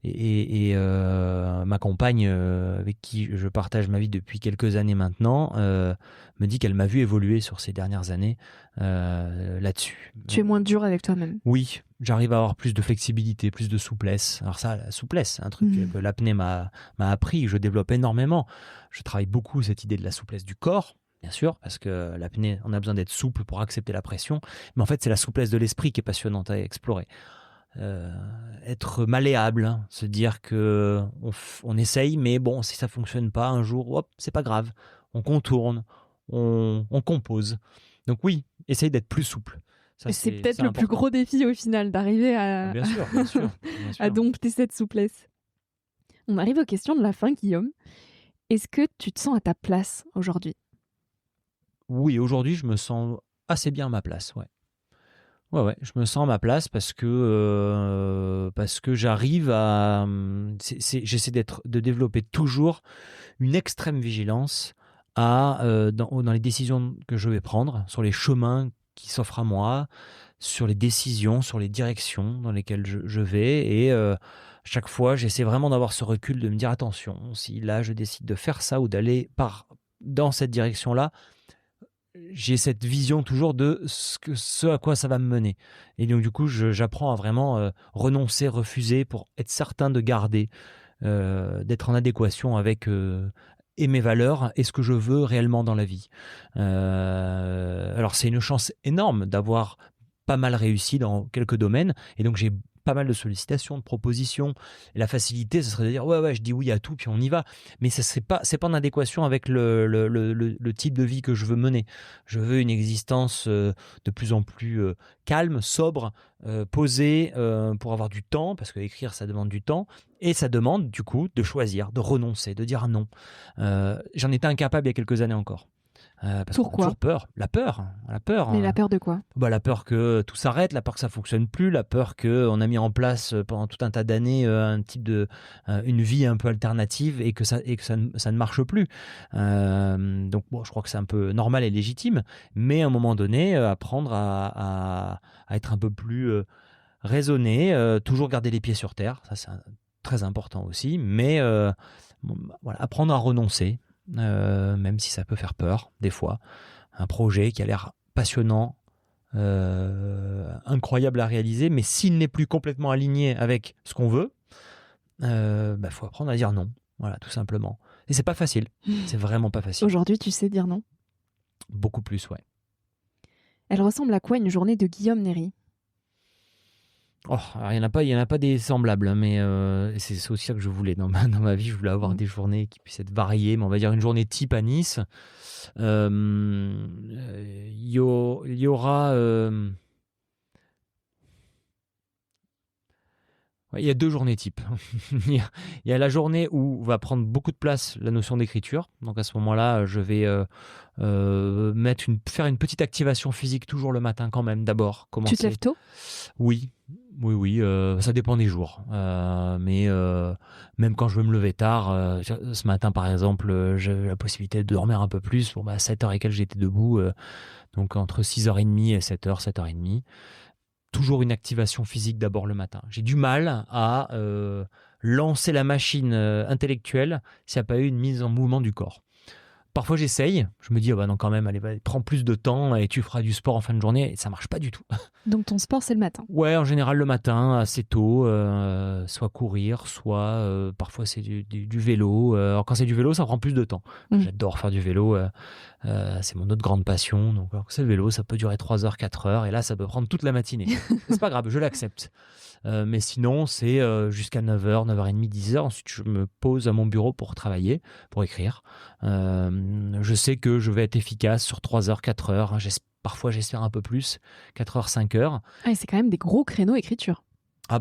Ma compagne, avec qui je partage ma vie depuis quelques années maintenant, me dit qu'elle m'a vu évoluer sur ces dernières années là-dessus. Tu es moins dur avec toi-même. Oui, j'arrive à avoir plus de flexibilité, plus de souplesse. Alors ça, la souplesse, un truc que l'apnée m'a appris, je développe énormément. Je travaille beaucoup cette idée de la souplesse du corps, bien sûr, parce que l'apnée, on a besoin d'être souple pour accepter la pression. Mais en fait, c'est la souplesse de l'esprit qui est passionnante à explorer. Être malléable, hein, se dire que on essaye, mais bon, si ça fonctionne pas, un jour, hop, c'est pas grave. On contourne, on compose. Donc oui, essaye d'être plus souple. Ça, c'est peut-être le plus gros défi au final, d'arriver à, bien sûr. à dompter cette souplesse. On arrive aux questions de la fin, Guillaume. Est-ce que tu te sens à ta place aujourd'hui ? Oui, aujourd'hui, je me sens assez bien à ma place, ouais. Ouais, je me sens à ma place parce que j'arrive à... j'essaie de développer toujours une extrême vigilance dans les décisions que je vais prendre, sur les chemins qui s'offrent à moi, sur les décisions, sur les directions dans lesquelles je vais. Et chaque fois, j'essaie vraiment d'avoir ce recul, de me dire attention, si là je décide de faire ça ou d'aller dans cette direction-là, j'ai cette vision toujours de ce à quoi ça va me mener. Et donc du coup, j'apprends à vraiment renoncer, refuser pour être certain de garder, d'être en adéquation avec et mes valeurs et ce que je veux réellement dans la vie. Alors c'est une chance énorme d'avoir pas mal réussi dans quelques domaines, et donc j'ai pas mal de sollicitations, de propositions. Et la facilité, ce serait de dire ouais, je dis oui à tout, puis on y va. Mais c'est pas en adéquation avec le type de vie que je veux mener. Je veux une existence de plus en plus calme, sobre, posée, pour avoir du temps, parce que écrire, ça demande du temps. Et ça demande, du coup, de choisir, de renoncer, de dire non. J'en étais incapable il y a quelques années encore. Parce qu'on a Pourquoi ? toujours peur. La peur. Mais la peur de quoi ? La peur que tout s'arrête, la peur que ça fonctionne plus, la peur qu'on a mis en place pendant tout un tas d'années une vie un peu alternative et que ça ne marche plus. Donc je crois que c'est un peu normal et légitime, mais à un moment donné, apprendre à être un peu plus raisonné, toujours garder les pieds sur terre, ça c'est très important aussi, mais apprendre à renoncer. Même si ça peut faire peur des fois, un projet qui a l'air passionnant, incroyable à réaliser, mais s'il n'est plus complètement aligné avec ce qu'on veut, faut apprendre à dire non, voilà, tout simplement. Et c'est pas facile, c'est vraiment pas facile. Aujourd'hui, tu sais dire non ? Beaucoup plus, ouais. Elle ressemble à quoi une journée de Guillaume Néry ? Il n'y en a pas des semblables, mais c'est aussi ça que je voulais dans ma vie. Je voulais avoir des journées qui puissent être variées, mais on va dire une journée type à Nice. Il y aura... il y a 2 journées types. Il y a la journée où va prendre beaucoup de place la notion d'écriture. Donc à ce moment-là, je vais faire une petite activation physique toujours le matin quand même, d'abord. Tu te lèves tôt ? Oui, ça dépend des jours. Mais même quand je veux me lever tard, ce matin par exemple, j'avais la possibilité de dormir un peu plus. À 7h et quelques, j'étais debout. Donc entre 6h30 et 7h, 7h30. Toujours une activation physique d'abord le matin. J'ai du mal à lancer la machine intellectuelle s'il n'y a pas eu une mise en mouvement du corps. Parfois j'essaye, je me dis non quand même, allez, prends plus de temps et tu feras du sport en fin de journée, et ça marche pas du tout. Donc ton sport c'est le matin ? Ouais, en général le matin, assez tôt, soit courir, soit parfois c'est du vélo. Alors quand c'est du vélo, ça prend plus de temps. J'adore faire du vélo, c'est mon autre grande passion. Donc alors que c'est le vélo, ça peut durer 3 heures, 4 heures, et là ça peut prendre toute la matinée. C'est pas grave, je l'accepte. Mais sinon, c'est jusqu'à 9h, 9h30, 10h. Ensuite, je me pose à mon bureau pour travailler, pour écrire. Je sais que je vais être efficace sur 3 heures, 4 heures. Parfois, j'espère un peu plus, 4 heures, 5 heures. Ah, c'est quand même des gros créneaux écriture.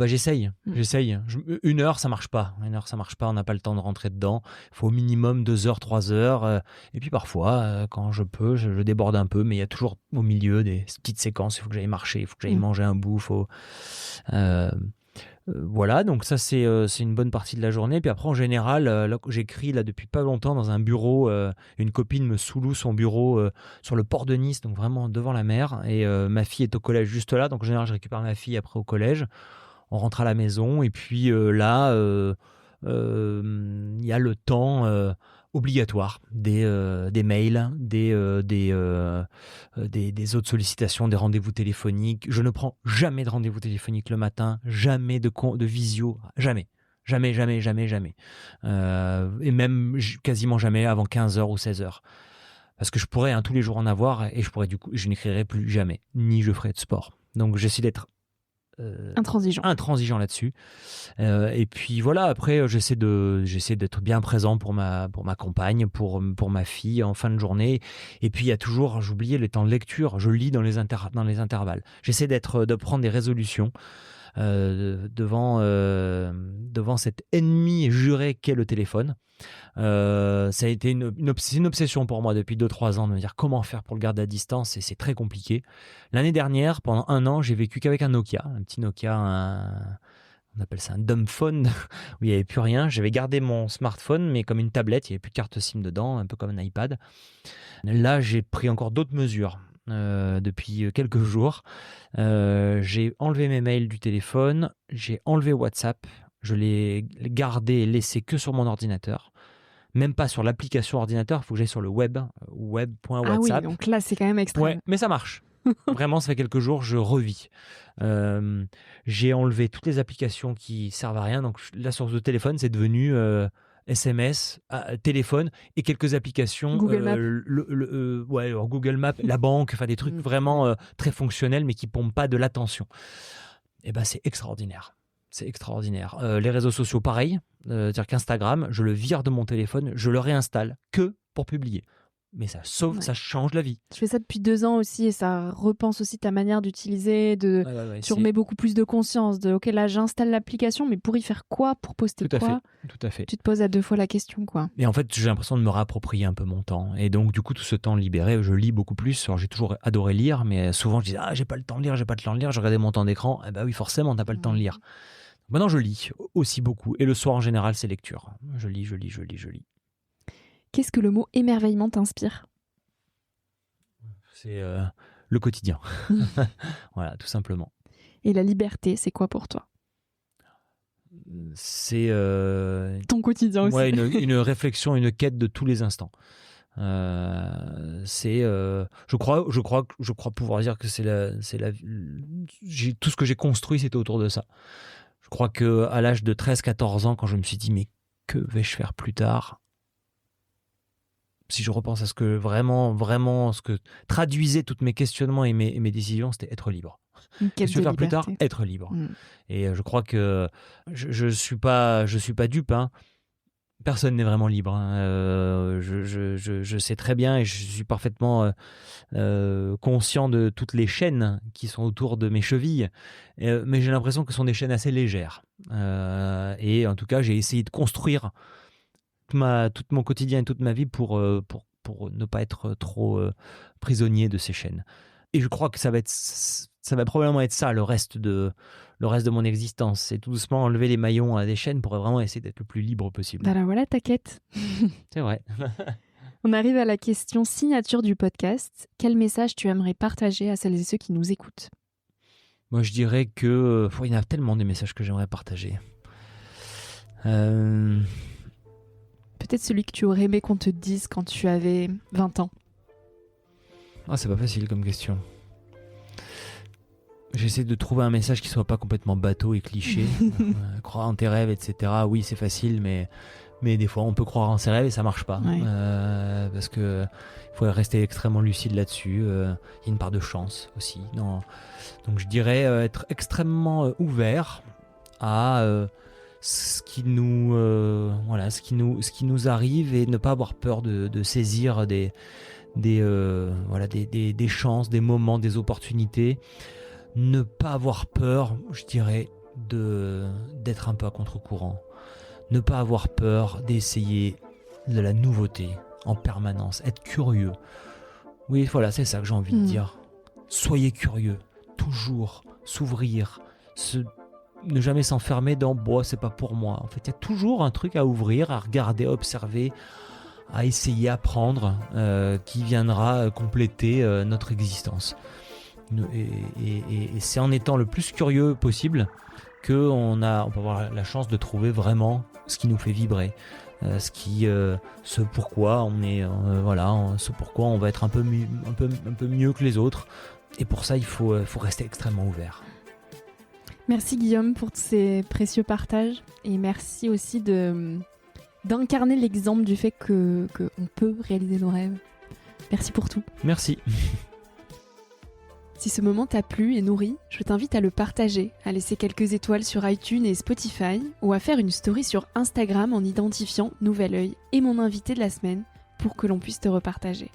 J'essaye. 1 heure, ça marche pas. 1 heure, ça marche pas. On n'a pas le temps de rentrer dedans. Il faut au minimum 2 heures, 3 heures. Et puis parfois, quand je peux, je déborde un peu. Mais il y a toujours au milieu des petites séquences. Il faut que j'aille marcher, il faut que j'aille manger un bout. Voilà, donc ça c'est une bonne partie de la journée. Puis après en général, là, j'écris depuis pas longtemps dans un bureau. Une copine me sous-loue son bureau sur le port de Nice, donc vraiment devant la mer. Et ma fille est au collège juste là, donc en général je récupère ma fille après au collège. On rentre à la maison et puis là, il y a le temps obligatoire des mails, des autres sollicitations, des rendez-vous téléphoniques. Je ne prends jamais de rendez-vous téléphonique le matin, jamais de visio, jamais. Jamais. Et même quasiment jamais avant 15h ou 16h. Parce que je pourrais tous les jours en avoir et je n'écrirai plus jamais, ni je ferai de sport. Donc j'essaie d'être intransigeant là-dessus. Et puis voilà, après j'essaie d'être bien présent pour ma compagne, pour ma fille en fin de journée. Et puis il y a toujours, j'oubliais les temps de lecture, je lis dans les intervalles. J'essaie de prendre des résolutions devant cet ennemi juré qu'est le téléphone. Ça a été une obsession pour moi depuis 2-3 ans de me dire comment faire pour le garder à distance, et c'est très compliqué. L'année dernière, pendant 1 an, j'ai vécu qu'avec un petit Nokia, on appelle ça un dumb phone, où il n'y avait plus rien. J'avais gardé mon smartphone, mais comme une tablette, il n'y avait plus de carte SIM dedans, un peu comme un iPad. Là, j'ai pris encore d'autres mesures. Depuis quelques jours, j'ai enlevé mes mails du téléphone, j'ai enlevé WhatsApp, je l'ai gardé et laissé que sur mon ordinateur, même pas sur l'application ordinateur. Il faut que j'aille sur le web.whatsapp. Ah oui, donc là c'est quand même extrême. Ouais, mais ça marche. Vraiment, ça fait quelques jours, je revis. J'ai enlevé toutes les applications qui servent à rien. Donc la source de téléphone, c'est devenu SMS, téléphone et quelques applications. Google Maps. Google Maps, la banque, enfin des trucs vraiment très fonctionnels, mais qui ne pompent pas de l'attention. et ben c'est extraordinaire. C'est extraordinaire. Les réseaux sociaux, pareil. C'est-à-dire qu'Instagram, je le vire de mon téléphone, je le réinstalle que pour publier. Mais ça sauve, ça change la vie. Je fais ça depuis 2 ans aussi et ça repense aussi ta manière d'utiliser. Tu remets beaucoup plus de conscience de ok, là j'installe l'application, mais pour y faire quoi? Pour poster quoi? Tout à fait. Tu te poses à 2 fois la question, quoi. Et en fait, j'ai l'impression de me réapproprier un peu mon temps. Et donc, du coup, tout ce temps libéré, je lis beaucoup plus. Alors, j'ai toujours adoré lire, mais souvent je disais j'ai pas le temps de lire, je regardais mon temps d'écran. Eh ben oui, forcément, t'as pas le temps de lire. Maintenant, je lis aussi beaucoup. Et le soir, en général, c'est lecture. Je lis. Qu'est-ce que le mot émerveillement t'inspire? C'est le quotidien. Voilà, tout simplement. Et la liberté, c'est quoi pour toi? C'est ton quotidien aussi. Ouais, une réflexion, une quête de tous les instants. Je crois pouvoir dire que tout ce que j'ai construit, c'était autour de ça. Je crois qu'à l'âge de 13-14 ans, quand je me suis dit mais que vais-je faire plus tard, si je repense à ce que vraiment ce que traduisait tous mes questionnements et mes décisions, c'était être libre. Qu'est-ce que je vais faire plus tard? Être libre. Et je crois que je suis pas dupe. Personne n'est vraiment libre. Je sais très bien et je suis parfaitement conscient de toutes les chaînes qui sont autour de mes chevilles. Mais j'ai l'impression que ce sont des chaînes assez légères. Et en tout cas, j'ai essayé de construire tout mon quotidien et toute ma vie pour ne pas être trop prisonnier de ces chaînes. Et je crois que ça va probablement être ça le reste de mon existence. C'est tout doucement enlever les maillons à des chaînes pour vraiment essayer d'être le plus libre possible. Alors voilà ta quête. C'est vrai. On arrive à la question signature du podcast. Quel message tu aimerais partager à celles et ceux qui nous écoutent? Moi, je dirais que il y en a tellement de messages que j'aimerais partager. Peut-être celui que tu aurais aimé qu'on te dise quand tu avais 20 ans. C'est pas facile comme question. J'essaie de trouver un message qui soit pas complètement bateau et cliché. Croire en tes rêves, etc. Oui, c'est facile, mais des fois, on peut croire en ses rêves et ça marche pas. Ouais. Parce que il faut rester extrêmement lucide là-dessus. Il y a une part de chance aussi. Donc, je dirais être extrêmement ouvert à ce qui nous arrive et ne pas avoir peur de saisir des chances, des moments, des opportunités. Ne pas avoir peur, je dirais, d'être un peu à contre-courant. Ne pas avoir peur d'essayer de la nouveauté en permanence. Être curieux. Oui, voilà, c'est ça que j'ai envie de dire. Soyez curieux. Toujours s'ouvrir. Ne jamais s'enfermer dans « c'est pas pour moi ». En fait, il y a toujours un truc à ouvrir, à regarder, à observer, à essayer, à apprendre, qui viendra compléter notre existence. Et c'est en étant le plus curieux possible qu'on peut avoir la chance de trouver vraiment ce qui nous fait vibrer, ce pourquoi on est, ce pourquoi on va être un peu mieux que les autres. Et pour ça, il faut rester extrêmement ouvert. Merci Guillaume pour tous ces précieux partages et merci aussi d'incarner l'exemple du fait qu'on peut réaliser nos rêves. Merci pour tout. Merci. Si ce moment t'a plu et nourri, je t'invite à le partager, à laisser quelques étoiles sur iTunes et Spotify ou à faire une story sur Instagram en identifiant Nouvel Oeil et mon invité de la semaine pour que l'on puisse te repartager.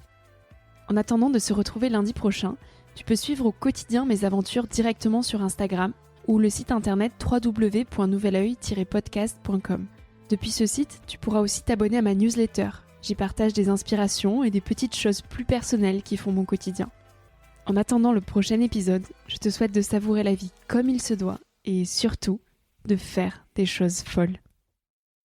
En attendant de se retrouver lundi prochain, tu peux suivre au quotidien mes aventures directement sur Instagram ou le site internet www.nouveloeil-podcast.com. Depuis ce site, tu pourras aussi t'abonner à ma newsletter. J'y partage des inspirations et des petites choses plus personnelles qui font mon quotidien. En attendant le prochain épisode, je te souhaite de savourer la vie comme il se doit et surtout de faire des choses folles.